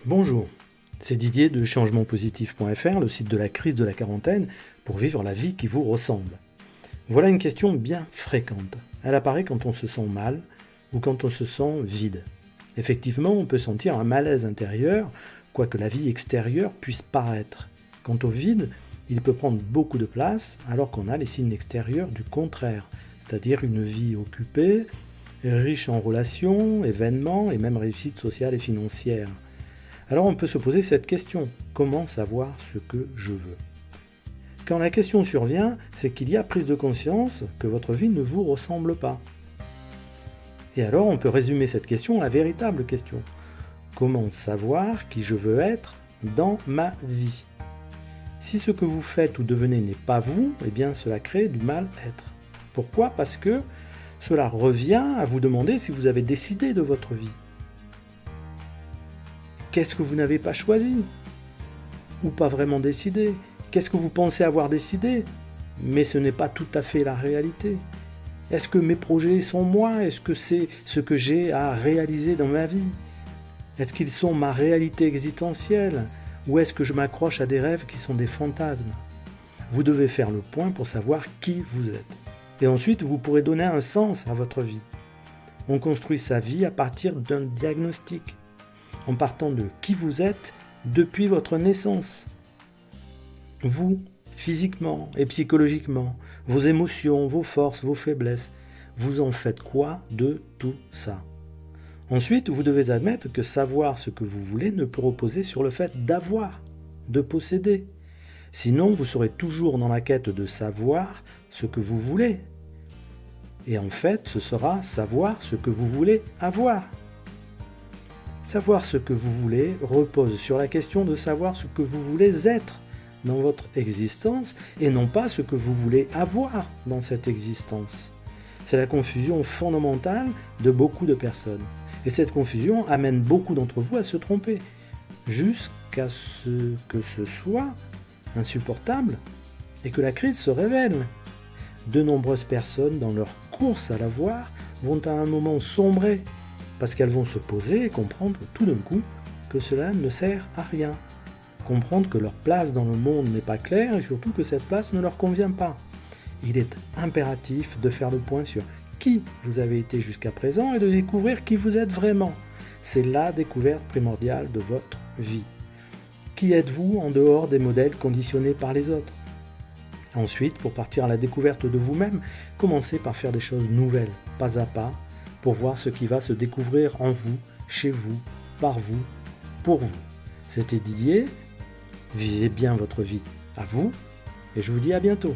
Bonjour, c'est Didier de changementpositif.fr, le site de la crise de la quarantaine, pour vivre la vie qui vous ressemble. Voilà une question bien fréquente. Elle apparaît quand on se sent mal ou quand on se sent vide. Effectivement, on peut sentir un malaise intérieur, quoique la vie extérieure puisse paraître. Quant au vide, il peut prendre beaucoup de place alors qu'on a les signes extérieurs du contraire, c'est-à-dire une vie occupée, riche en relations, événements et même réussite sociale et financière. Alors on peut se poser cette question, comment savoir ce que je veux ? Quand la question survient, c'est qu'il y a prise de conscience que votre vie ne vous ressemble pas. Et alors on peut résumer cette question à la véritable question. Comment savoir qui je veux être dans ma vie ? Si ce que vous faites ou devenez n'est pas vous, eh bien cela crée du mal-être. Pourquoi ? Parce que cela revient à vous demander si vous avez décidé de votre vie. Qu'est-ce que vous n'avez pas choisi ? Ou pas vraiment décidé ? Qu'est-ce que vous pensez avoir décidé ? Mais ce n'est pas tout à fait la réalité. Est-ce que mes projets sont moi ? Est-ce que c'est ce que j'ai à réaliser dans ma vie ? Est-ce qu'ils sont ma réalité existentielle ? Ou est-ce que je m'accroche à des rêves qui sont des fantasmes ? Vous devez faire le point pour savoir qui vous êtes. Et ensuite, vous pourrez donner un sens à votre vie. On construit sa vie à partir d'un diagnostic, en partant de qui vous êtes depuis votre naissance. Vous, physiquement et psychologiquement, vos émotions, vos forces, vos faiblesses, vous en faites quoi de tout ça ? Ensuite, vous devez admettre que savoir ce que vous voulez ne peut reposer sur le fait d'avoir, de posséder. Sinon, vous serez toujours dans la quête de savoir ce que vous voulez. Et en fait, ce sera savoir ce que vous voulez avoir. Savoir ce que vous voulez repose sur la question de savoir ce que vous voulez être dans votre existence et non pas ce que vous voulez avoir dans cette existence. C'est la confusion fondamentale de beaucoup de personnes. Et cette confusion amène beaucoup d'entre vous à se tromper, jusqu'à ce que ce soit insupportable et que la crise se révèle. De nombreuses personnes, dans leur course à l'avoir, vont à un moment sombrer, parce qu'elles vont se poser et comprendre tout d'un coup que cela ne sert à rien. Comprendre que leur place dans le monde n'est pas claire et surtout que cette place ne leur convient pas. Il est impératif de faire le point sur qui vous avez été jusqu'à présent et de découvrir qui vous êtes vraiment. C'est la découverte primordiale de votre vie. Qui êtes-vous en dehors des modèles conditionnés par les autres ? Ensuite, pour partir à la découverte de vous-même, commencez par faire des choses nouvelles, pas à pas, pour voir ce qui va se découvrir en vous, chez vous, par vous, pour vous. C'était Didier, vivez bien votre vie. À vous, et je vous dis à bientôt.